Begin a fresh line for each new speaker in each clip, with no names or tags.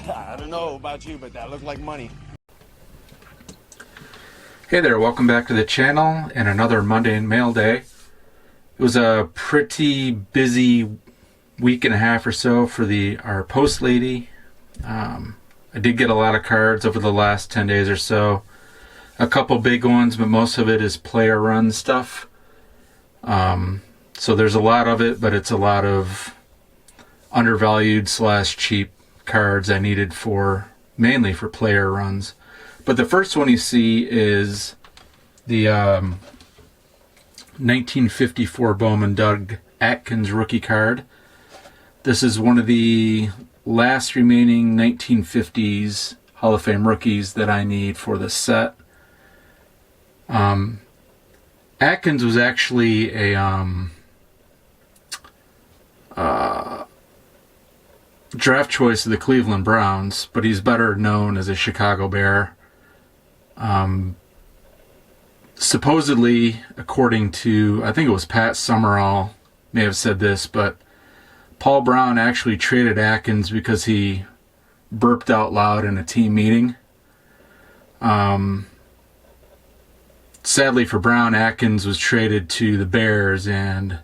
I don't know about you, but that looked like money.
Hey there, welcome back to the channel and another Monday in Mail Day. It was a pretty busy week and a half or so for our post lady. I did get a lot of cards over the last 10 days or so. A couple big ones, but most of it is player run stuff. So there's a lot of it, but it's a lot of undervalued / cheap cards I needed mainly for player runs. But the first one you see is the 1954 Bowman Doug Atkins rookie card. This is one of the last remaining 1950s Hall of Fame rookies that I need for this set. Atkins was actually a draft choice of the Cleveland Browns, but he's better known as a Chicago Bear. Supposedly, according to, I think it was Pat Summerall may have said this, but Paul Brown actually traded Atkins because he burped out loud in a team meeting. Sadly for Brown, Atkins was traded to the Bears and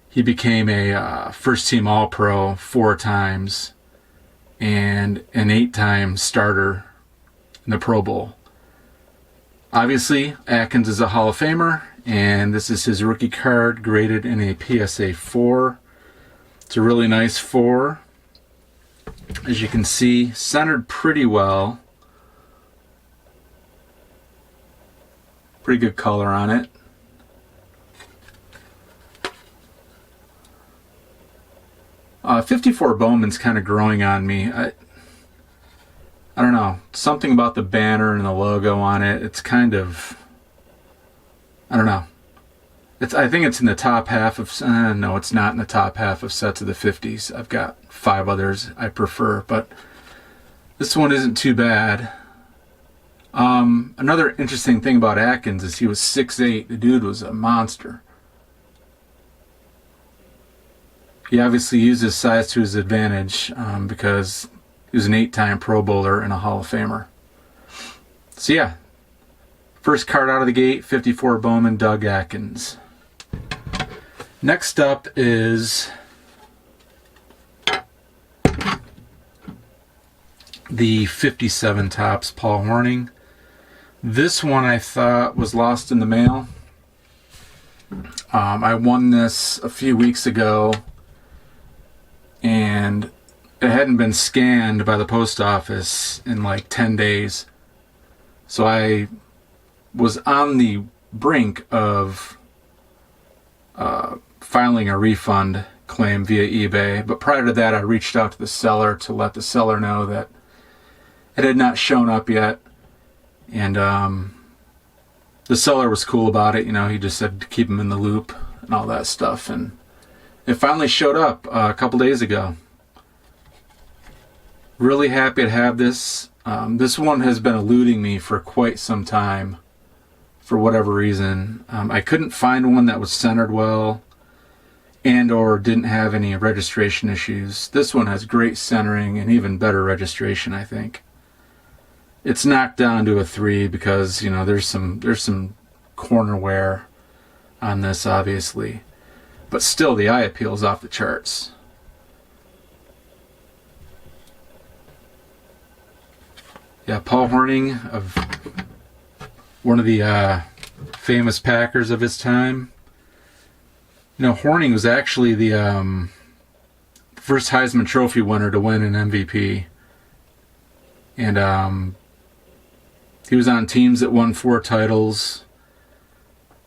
he became a first-team All-Pro 4 times and an 8-time starter in the Pro Bowl. Obviously, Atkins is a Hall of Famer, and this is his rookie card graded in a PSA 4. It's a really nice 4. As you can see, centered pretty well. Pretty good color on it. '54 Bowman's kind of growing on me. I don't know. Something about the banner and the logo on it. It's kind of, I don't know. I think it's in the top half of, no, it's not in the top half of sets of the 50s. I've got 5 others I prefer, but this one isn't too bad. Another interesting thing about Atkins is he was 6'8". The dude was a monster. He obviously used his size to his advantage because he was an 8-time Pro Bowler and a Hall of Famer. So yeah, first card out of the gate, 54 Bowman Doug Atkins. Next up is the 57 Topps Paul Hornung. This one I thought was lost in the mail. I won this a few weeks ago and it hadn't been scanned by the post office in like 10 days. So I was on the brink of filing a refund claim via eBay. But prior to that, I reached out to the seller to let the seller know that it had not shown up yet. And the seller was cool about it. You know, he just said to keep him in the loop and all that stuff. And it finally showed up a couple days ago. Really happy to have this. This one has been eluding me for quite some time for whatever reason. I couldn't find one that was centered well and or didn't have any registration issues. This one has great centering and even better registration, I think. It's knocked down to a 3 because, you know, there's some corner wear on this, obviously. But still, the eye appeal is off the charts. Yeah, Paul Hornung, of one of the famous Packers of his time. You know, Hornung was actually the first Heisman Trophy winner to win an MVP. And he was on teams that won 4 titles.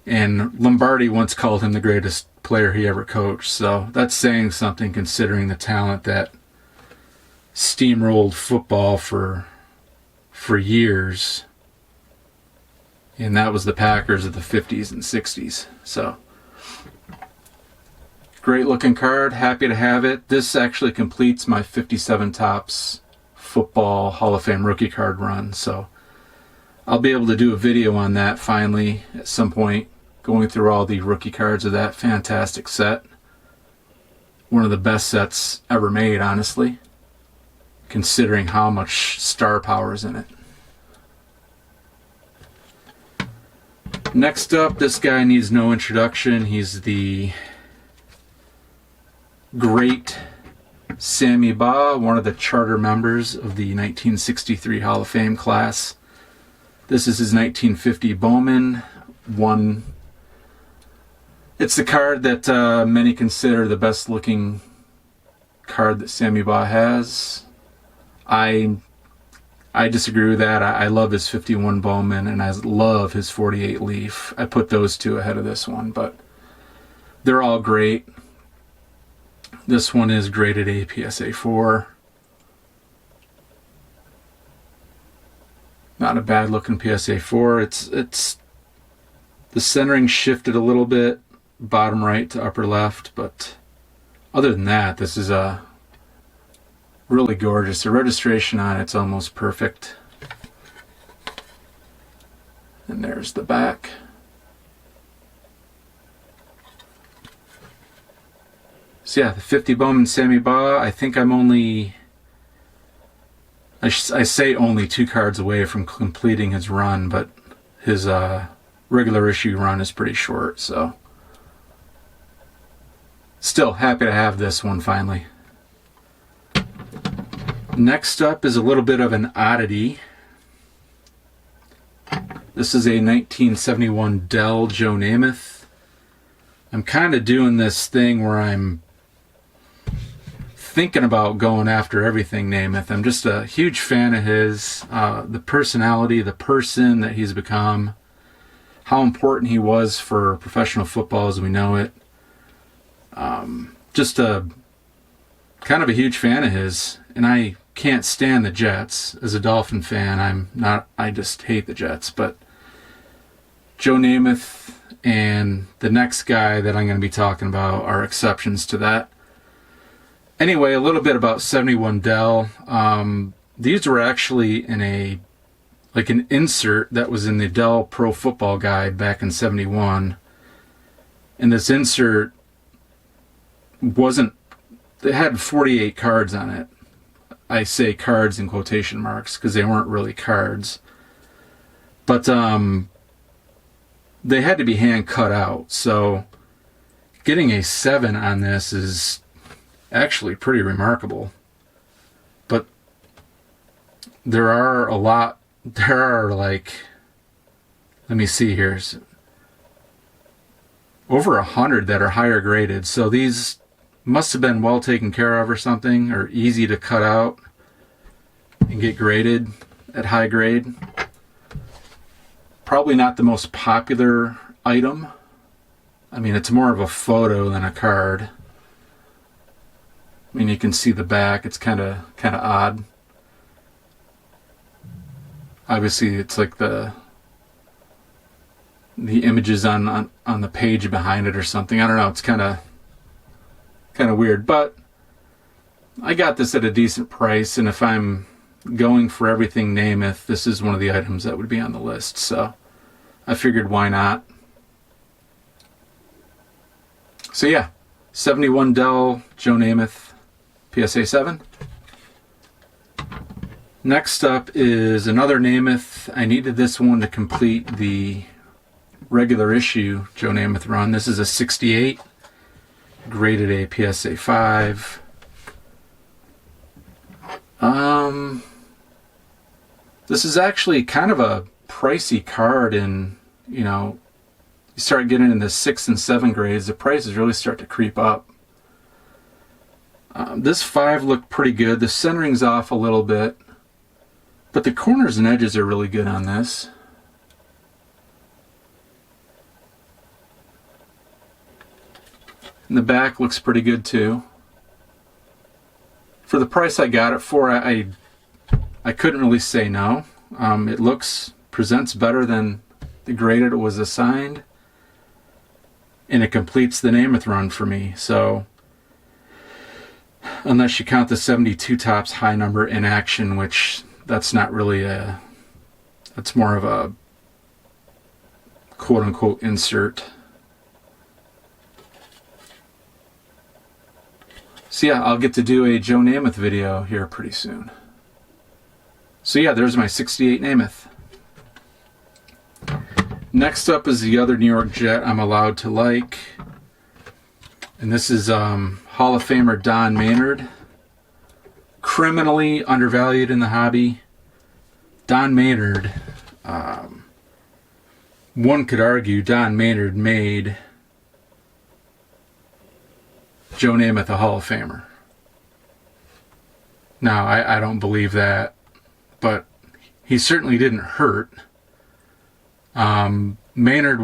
And Lombardi once called him the greatest player he ever coached. So that's saying something considering the talent that steamrolled football for years. And that was the Packers of the 50s and 60s. So great looking card. Happy to have it. This actually completes my 57 Topps football Hall of Fame rookie card run. So I'll be able to do a video on that finally at some point, going through all the rookie cards of that fantastic set. One of the best sets ever made, honestly. considering how much star power is in it. Next up, this guy needs no introduction. He's the great Sammy Baugh, one of the charter members of the 1963 Hall of Fame class. This is his 1950 Bowman. It's the card that many consider the best looking card that Sammy Baugh has. I disagree with that. I love his 51 Bowman and I love his 48 Leaf. I put those two ahead of this one, but they're all great. This one is graded A PSA 4. Not a bad looking PSA 4. It's the centering shifted a little bit, bottom right to upper left, but other than that, this is a really gorgeous. The registration on it's almost perfect. And there's the back. So yeah, the 50 Bowman Sammy Baugh. I think I'm only, I say only 2 cards away from completing his run, but his regular issue run is pretty short, so still happy to have this one finally. Next up is a little bit of an oddity. This is a 1971 Dell Joe Namath. I'm kind of doing this thing where I'm thinking about going after everything Namath. I'm just a huge fan of his, the personality, the person that he's become, how important he was for professional football as we know it. Just a kind of a huge fan of his, and I can't stand the Jets. As a Dolphin fan, I just hate the Jets, but Joe Namath and the next guy that I'm going to be talking about are exceptions to that. Anyway, a little bit about 71 Dell. These were actually in an insert that was in the Dell Pro Football Guide back in 71. And this insert it had 48 cards on it. I say cards in quotation marks because they weren't really cards. But they had to be hand cut out. So getting a 7 on this is actually pretty remarkable. But there are like, let me see here, over 100 that are higher graded. So these must have been well taken care of or something, or easy to cut out and get graded at high grade. Probably not the most popular item. I mean, it's more of a photo than a card. I mean, you can see the back. It's kind of odd. Obviously, it's like the images on the page behind it or something. I don't know. It's kind of weird, but I got this at a decent price, and if I'm going for everything Namath, this is one of the items that would be on the list, so I figured why not. So yeah, 71 Dell Joe Namath PSA 7. Next up is another Namath. I needed this one to complete the regular issue Joe Namath run. This is a 68, graded A PSA 5. This is actually kind of a pricey card, and you start getting into 6 and 7 grades, the prices really start to creep up. This 5 looked pretty good. The centering's off a little bit, but the corners and edges are really good on this. And the back looks pretty good too. For the price I got it for, I couldn't really say no. It presents better than the graded it was assigned, and it completes the Namath run for me. So unless you count the 72 Topps high number in action, which that's not really that's more of a quote unquote insert. So yeah, I'll get to do a Joe Namath video here pretty soon. So yeah, there's my 68 Namath. Next up is the other New York Jet I'm allowed to like. And this is Hall of Famer Don Maynard. Criminally undervalued in the hobby. Don Maynard, one could argue Don Maynard made Joe Namath a Hall of Famer. Now, I don't believe that, but he certainly didn't hurt. Maynard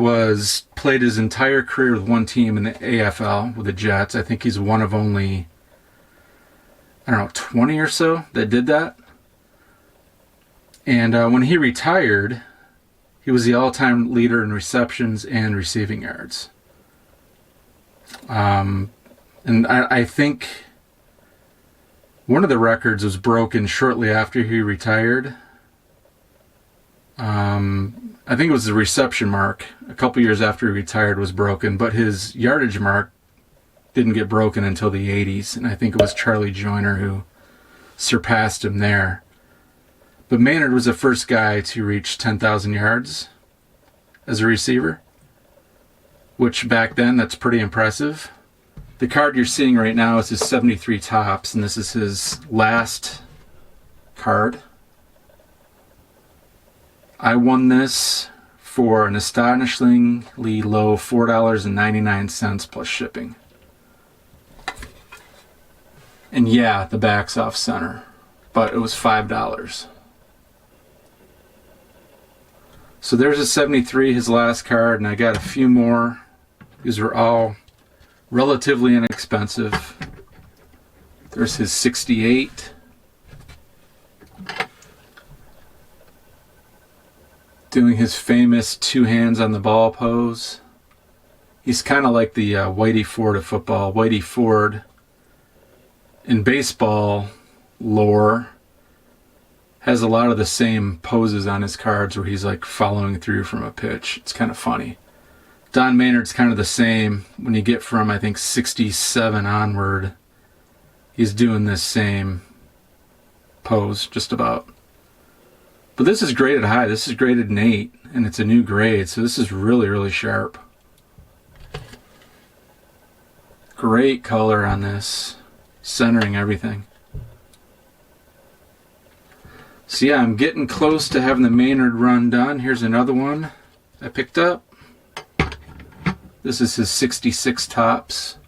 played his entire career with one team in the AFL with the Jets. I think he's one of only, 20 or so that did that. And when he retired, he was the all-time leader in receptions and receiving yards. And I think one of the records was broken shortly after he retired. I think it was the reception mark a couple years after he retired was broken, but his yardage mark didn't get broken until the 80s, and I think it was Charlie Joyner who surpassed him there. But Maynard was the first guy to reach 10,000 yards as a receiver, which back then, that's pretty impressive. The card you're seeing right now is his 73 Topps, and this is his last card. I won this for an astonishingly low $4.99 plus shipping. And yeah, the back's off center, but it was $5. So there's a 73, his last card, and I got a few more. These were all relatively inexpensive. There's his 68. Doing his famous two hands on the ball pose. He's kind of like the Whitey Ford of football. Whitey Ford in baseball lore has a lot of the same poses on his cards where he's like following through from a pitch. It's kind of funny. Don Maynard's kind of the same. When you get from, I think, 67 onward, he's doing this same pose, just about. But this is graded high. This is graded an 8, and it's a new grade, so this is really, really sharp. Great color on this, centering everything. So yeah, I'm getting close to having the Maynard run done. Here's another one I picked up. This is his 66 Topps,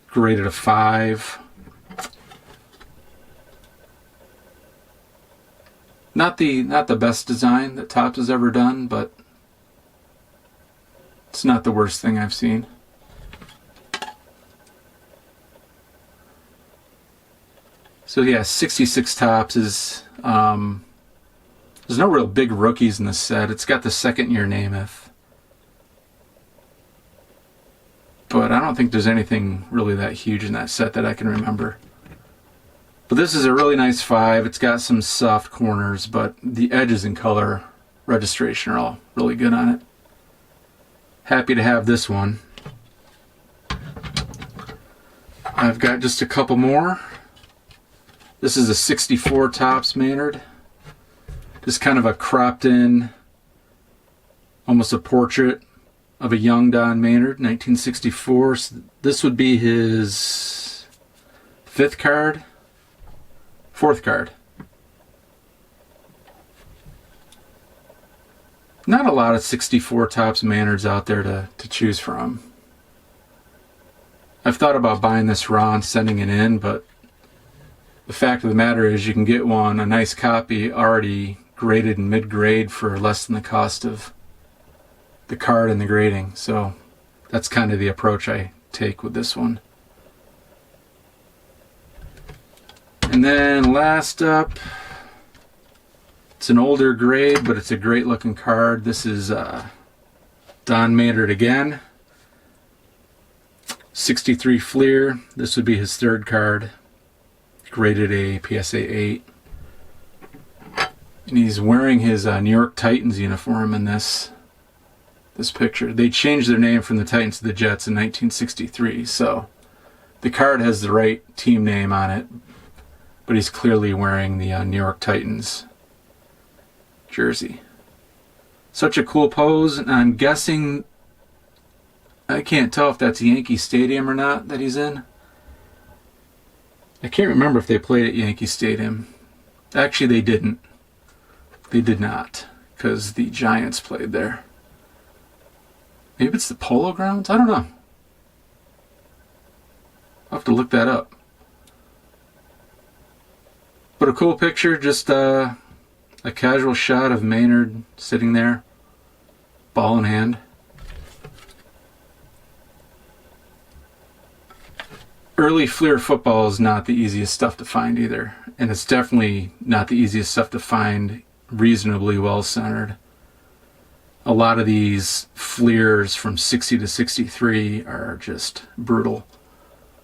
graded a 5. Not the best design that Topps has ever done, but it's not the worst thing I've seen. So yeah, 66 Topps is, there's no real big rookies in this set. It's got the second year Namath. But I don't think there's anything really that huge in that set that I can remember. But this is a really nice 5. It's got some soft corners, but the edges and color registration are all really good on it. Happy to have this one. I've got just a couple more. This is a 64 Topps Maynard. Just kind of a cropped in, almost a portrait of a young Don Maynard, 1964. So this would be his 5th card. 4th card. Not a lot of 64 Topps Maynards out there to choose from. I've thought about buying this raw and sending it in, but the fact of the matter is you can get one, a nice copy, already graded in mid-grade for less than the cost of the card and the grading. So that's kind of the approach I take with this one. And then last up, it's an older grade, but it's a great looking card. This is Don Maynard again. 63 Fleer. This would be his 3rd card. Graded a PSA 8. And he's wearing his New York Titans uniform in this picture. They changed their name from the Titans to the Jets in 1963, so The card has the right team name on it, but he's clearly wearing the New York Titans jersey. Such a cool pose, and I'm guessing, I can't tell if that's Yankee Stadium or not that he's in. I can't remember if they played at Yankee Stadium. Actually, they didn't. They did not, because the Giants played there. Maybe it's the Polo Grounds? I don't know. I'll have to look that up. But a cool picture, just a casual shot of Maynard sitting there, ball in hand. Early Fleer football is not the easiest stuff to find either, and it's definitely not the easiest stuff to find reasonably well centered. A lot of these Fleers from 60 to 63 are just brutal.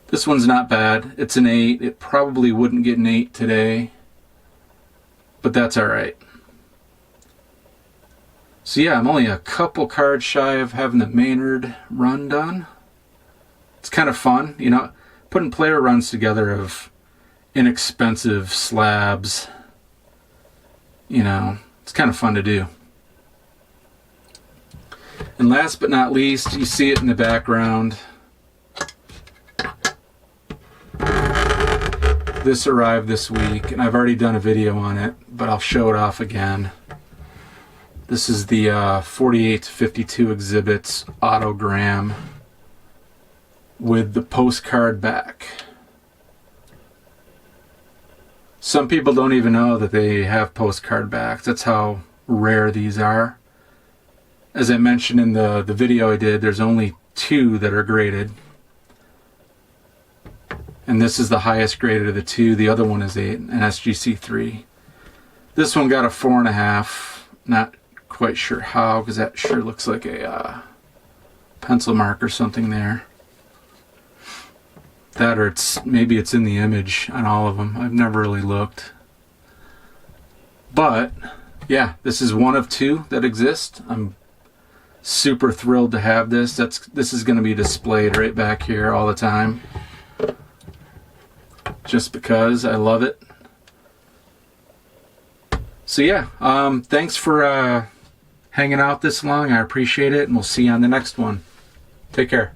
This one's not bad. It's an 8. It probably wouldn't get an 8 today, but that's alright. So yeah, I'm only a couple cards shy of having the Maynard run done. It's kind of fun, you know, putting player runs together of inexpensive slabs. You know, it's kind of fun to do. And last but not least, you see it in the background. This arrived this week, and I've already done a video on it, but I'll show it off again. This is the 48 to 52 exhibits autogram with the postcard back. Some people don't even know that they have postcard backs. That's how rare these are. As I mentioned in the video I did, there's only 2 that are graded. And this is the highest graded of the 2. The other one is an SGC 3. This one got a 4.5. Not quite sure how, because that sure looks like a pencil mark or something there. That, or maybe it's in the image on all of them. I've never really looked. But yeah, this is one of 2 that exist. I'm super thrilled to have this. This is going to be displayed right back here all the time, just because I love it. So yeah, thanks for hanging out this long. I appreciate it, and we'll see you on the next one. Take care.